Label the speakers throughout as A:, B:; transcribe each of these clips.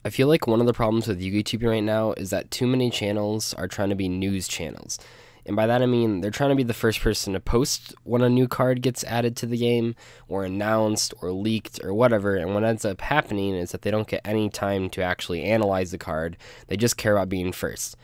A: I feel like one of the problems with YouTubing right now is that too many channels are trying to be news channels. And by that I mean they're trying to be the first person to post when a new card gets added to the game or announced or leaked or whatever, and what ends up happening is that they don't get any time to actually analyze the card. They just care about being first.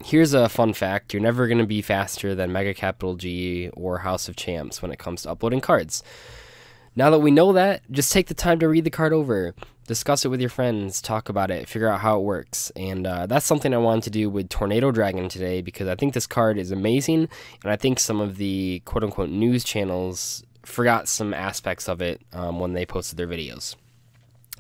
A: Here's a fun fact: you're never going to be faster than Mega Capital G or House of Champs when it comes to uploading cards. Now that we know that, just take the time to read the card over, discuss it with your friends, talk about it, figure out how it works. And that's something I wanted to do with Tornado Dragon today, because I think this card is amazing, and I think some of the quote-unquote news channels forgot some aspects of it when they posted their videos.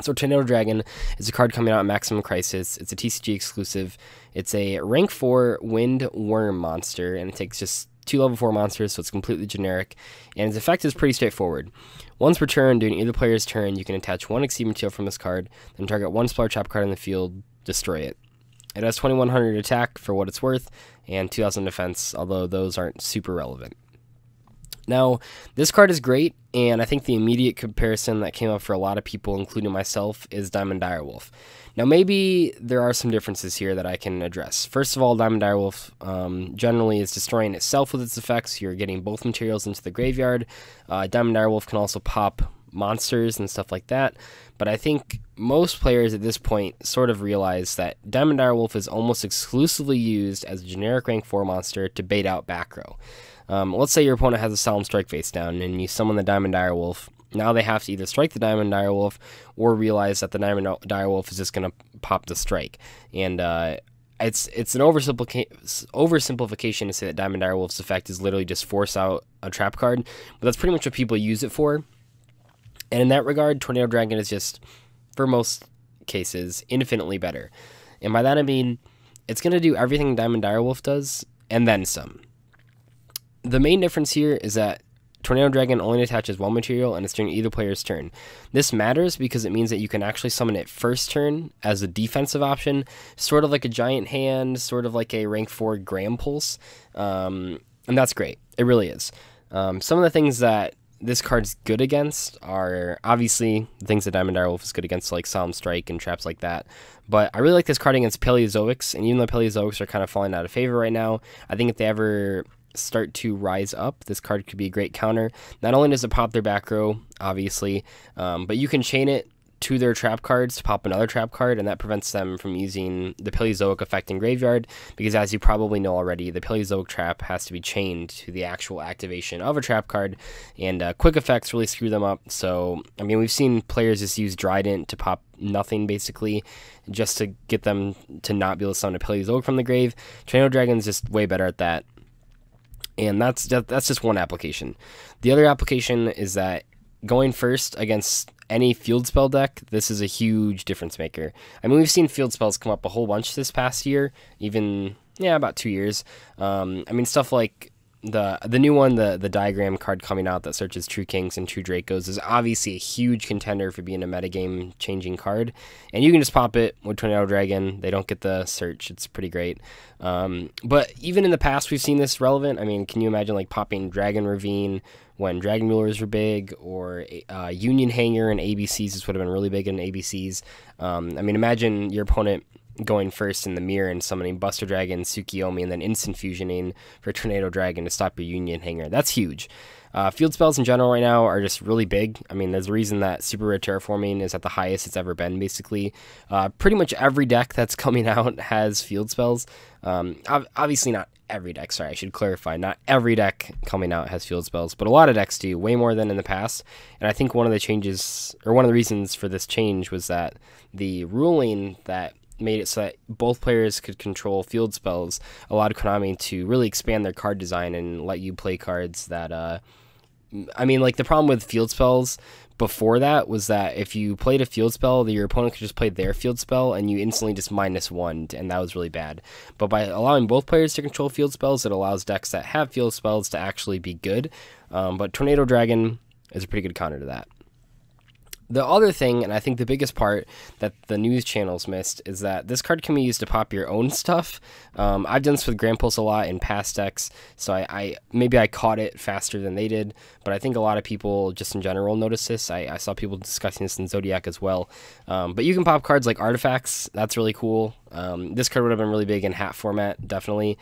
A: So Tornado Dragon is a card coming out at Maximum Crisis. It's a TCG exclusive. It's a rank 4 Wind Worm monster, and it takes just 2 level 4 monsters, so it's completely generic, and its effect is pretty straightforward. Once per turn, during either player's turn, you can attach 1 Exceed material from this card, then target 1 spell or trap card in the field, destroy it. It has 2100 attack for what it's worth, and 2000 defense, although those aren't super relevant. Now, this card is great, and I think the immediate comparison that came up for a lot of people, including myself, is Diamond Direwolf. Now, maybe there are some differences here that I can address. First of all, Diamond Direwolf generally is destroying itself with its effects. You're getting both materials into the graveyard. Diamond Direwolf can also pop monsters and stuff like that, but I think most players at this point sort of realize that Diamond Direwolf is almost exclusively used as a generic rank 4 monster to bait out back row. Let's say your opponent has a Solemn Strike face down and you summon the Diamond Direwolf. Now they have to either strike the Diamond Direwolf or realize that the Diamond Direwolf is just going to pop the strike. And it's an oversimplification to say that Diamond Direwolf's effect is literally just force out a trap card, but that's pretty much what people use it for. And in that regard, Tornado Dragon is just, for most cases, infinitely better. And by that I mean, it's going to do everything Diamond Direwolf does, and then some. The main difference here is that Tornado Dragon only attaches 1 material, and it's during either player's turn. This matters because it means that you can actually summon it first turn as a defensive option, sort of like a Giant Hand, sort of like a rank 4 Gram Pulse, and that's great. It really is. Some of the things that this card's good against are obviously the things that Diamond Direwolf is good against, like Solemn Strike and traps like that. But I really like this card against Paleozoics, and even though Paleozoics are kind of falling out of favor right now, I think if they ever start to rise up, this card could be a great counter. Not only does it pop their back row, obviously, but you can chain it to their trap cards to pop another trap card, and that prevents them from using the Paleozoic effect in graveyard, because as you probably know already, the Paleozoic trap has to be chained to the actual activation of a trap card, and quick effects really screw them up. So, I mean, we've seen players just use Dryden to pop nothing, basically, just to get them to not be able to summon a Paleozoic from the grave. Tornado Dragon's just way better at that. And that's just one application. The other application is that going first against any field spell deck, this is a huge difference maker. I mean, we've seen field spells come up a whole bunch this past year, even, yeah, about 2 years. I mean, stuff like the new one, the diagram card coming out that searches True Kings and True Dracos is obviously a huge contender for being a metagame changing card, and you can just pop it with Tornado Dragon. They don't get the search. It's pretty great. But even in the past, we've seen this relevant. I mean, can you imagine like popping Dragon Ravine when Dragon Mullers were big, or Union Hanger and ABCs? This would have been really big in ABCs. I mean, imagine your opponent going first in the mirror and summoning Buster Dragon, Tsukiyomi, and then instant fusioning for Tornado Dragon to stop your Union Hanger. That's huge. Field spells in general right now are just really big. I mean, there's a reason that Super Rare Terraforming is at the highest it's ever been, basically. Pretty much every deck that's coming out has field spells. Obviously not every deck, sorry, I should clarify. Not every deck coming out has field spells, but a lot of decks do, way more than in the past. And I think one of the changes, or one of the reasons for this change, was that the ruling that made it so that both players could control field spells allowed Konami to really expand their card design and let you play cards that, I mean, like, the problem with field spells before that was that if you played a field spell, your opponent could just play their field spell and you instantly just -1, and that was really bad. But by allowing both players to control field spells, it allows decks that have field spells to actually be good. But Tornado Dragon is a pretty good counter to that. The other thing, and I think the biggest part that the news channels missed, is that this card can be used to pop your own stuff. I've done this with Grand Pulse a lot in past decks, so I maybe I caught it faster than they did, but I think a lot of people just in general notice this. I saw people discussing this in Zodiac as well. But you can pop cards like artifacts. That's really cool. This card would have been really big in hat format, definitely.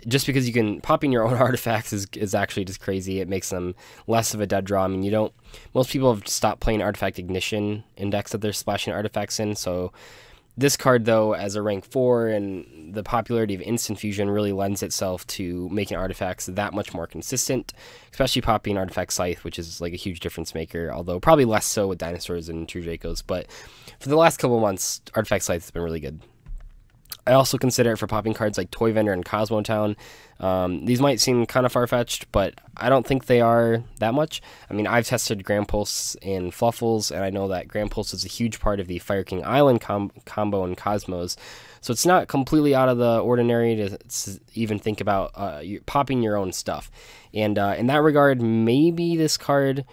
A: Just because you can popping your own artifacts is actually just crazy. It makes them less of a dead draw. I mean, most people have stopped playing Artifact Ignition in decks that they're splashing artifacts in, so this card, though, as a rank 4 and the popularity of Instant Fusion really lends itself to making artifacts that much more consistent, especially popping Artifact Scythe, which is like a huge difference maker, although probably less so with Dinosaurs and True Dracos, but for the last couple months, Artifact Scythe has been really good. I also consider it for popping cards like Toy Vendor and Cosmotown. These might seem kind of far-fetched, but I don't think they are that much. I mean, I've tested Grand Pulse in Fluffles, and I know that Grand Pulse is a huge part of the Fire King Island combo in Cosmos. So it's not completely out of the ordinary to even think about popping your own stuff. And in that regard, maybe this card,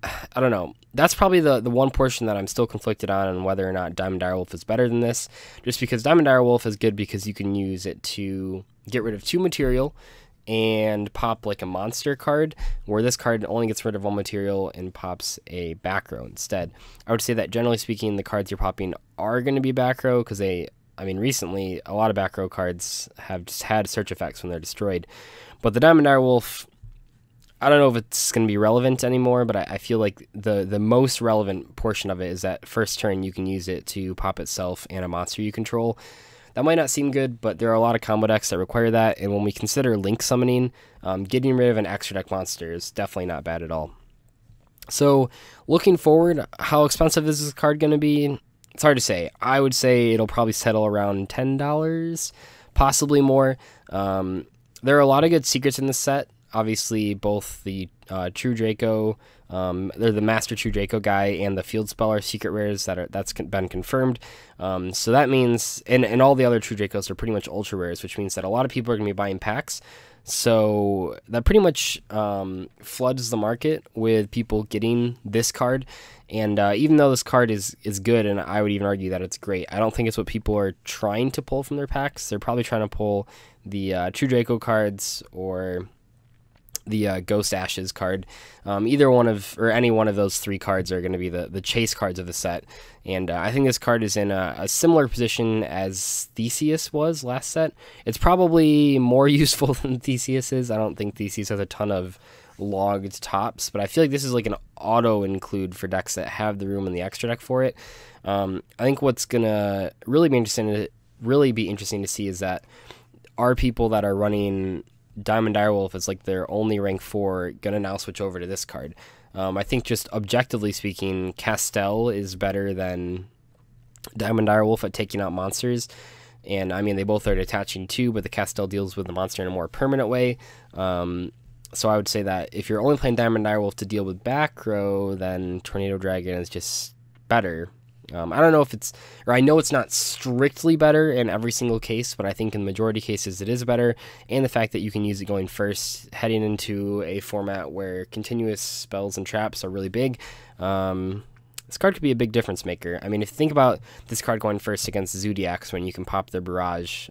A: I don't know. That's probably the one portion that I'm still conflicted on whether or not Diamond Direwolf is better than this. Just because Diamond Direwolf is good because you can use it to get rid of 2 material and pop like a monster card, where this card only gets rid of 1 material and pops a back row instead. I would say that generally speaking, the cards you're popping are going to be back row because recently a lot of back row cards have just had search effects when they're destroyed. But the Diamond Direwolf, I don't know if it's going to be relevant anymore, but I feel like the most relevant portion of it is that first turn you can use it to pop itself and a monster you control. That might not seem good, but there are a lot of combo decks that require that, and when we consider link summoning, getting rid of an extra deck monster is definitely not bad at all. So, looking forward, how expensive is this card going to be? It's hard to say. I would say it'll probably settle around $10, possibly more. There are a lot of good secrets in this set. Obviously, both the True Draco, they're the Master True Draco guy, and the Field Spell are secret rares that's been confirmed. So that means, and all the other True Dracos are pretty much ultra rares, which means that a lot of people are going to be buying packs. So that pretty much floods the market with people getting this card. And even though this card is good, and I would even argue that it's great, I don't think it's what people are trying to pull from their packs. They're probably trying to pull the True Draco cards or the Ghost Ashes card. Either one of, or any one of those 3 cards are going to be the chase cards of the set. And I think this card is in a similar position as Theseus was last set. It's probably more useful than Theseus is. I don't think Theseus has a ton of logged tops, but I feel like this is like an auto include for decks that have the room and the extra deck for it. I think what's going to really be interesting to see is that are people that are running Diamond Direwolf is like their only rank 4 gonna now switch over to this card. I think just objectively speaking, Castel is better than Diamond Direwolf at taking out monsters, and I mean they both are detaching too, but the Castel deals with the monster in a more permanent way. So I would say that if you're only playing Diamond Direwolf to deal with back row, then Tornado Dragon is just better. I don't know if it's, or I know it's not strictly better in every single case, but I think in the majority of cases it is better, and the fact that you can use it going first, heading into a format where continuous spells and traps are really big, this card could be a big difference maker. I mean, if you think about this card going first against Zodiacs when you can pop their Barrage,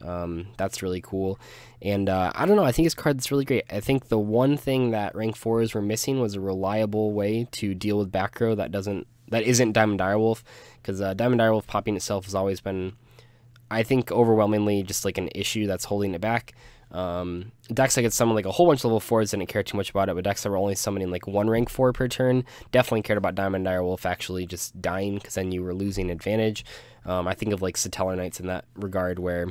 A: that's really cool. And I don't know, I think this card's really great. I think the one thing that rank 4s were missing was a reliable way to deal with back row that isn't Diamond Direwolf, because Diamond Direwolf popping itself has always been, I think, overwhelmingly just like an issue that's holding it back. Decks that could summon like a whole bunch of level 4s didn't care too much about it, but decks that were only summoning like 1 rank 4 per turn definitely cared about Diamond Direwolf actually just dying, because then you were losing advantage. I think of like Satellar Knights in that regard, where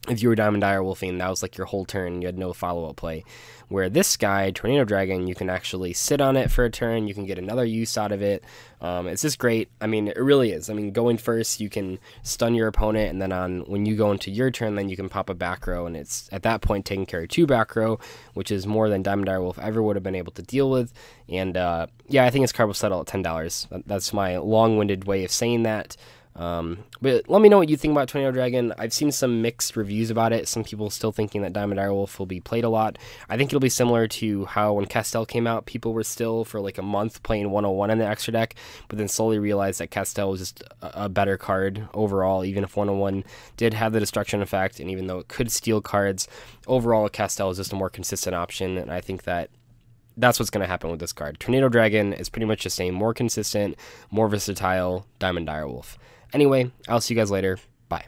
A: if you were Diamond Direwolfing, that was like your whole turn, you had no follow-up play. Where this guy, Tornado Dragon, you can actually sit on it for a turn, you can get another use out of it. It's just great. I mean, it really is. I mean, going first, you can stun your opponent, and then when you go into your turn, then you can pop a back row, and it's at that point taking care of 2 back row, which is more than Diamond Direwolf ever would have been able to deal with. And yeah, I think this card will settle at $10. That's my long-winded way of saying that. But let me know what you think about Tornado Dragon. I've seen some mixed reviews about it. Some people still thinking that Diamond Direwolf will be played a lot. I think it'll be similar to how when Castel came out, people were still for like a month playing 101 in the extra deck, but then slowly realized that Castel was just a better card overall, even if 101 did have the destruction effect, and even though it could steal cards, overall Castel is just a more consistent option, and I think that that's what's going to happen with this card. Tornado Dragon is pretty much the same, more consistent, more versatile Diamond Direwolf. Anyway, I'll see you guys later. Bye.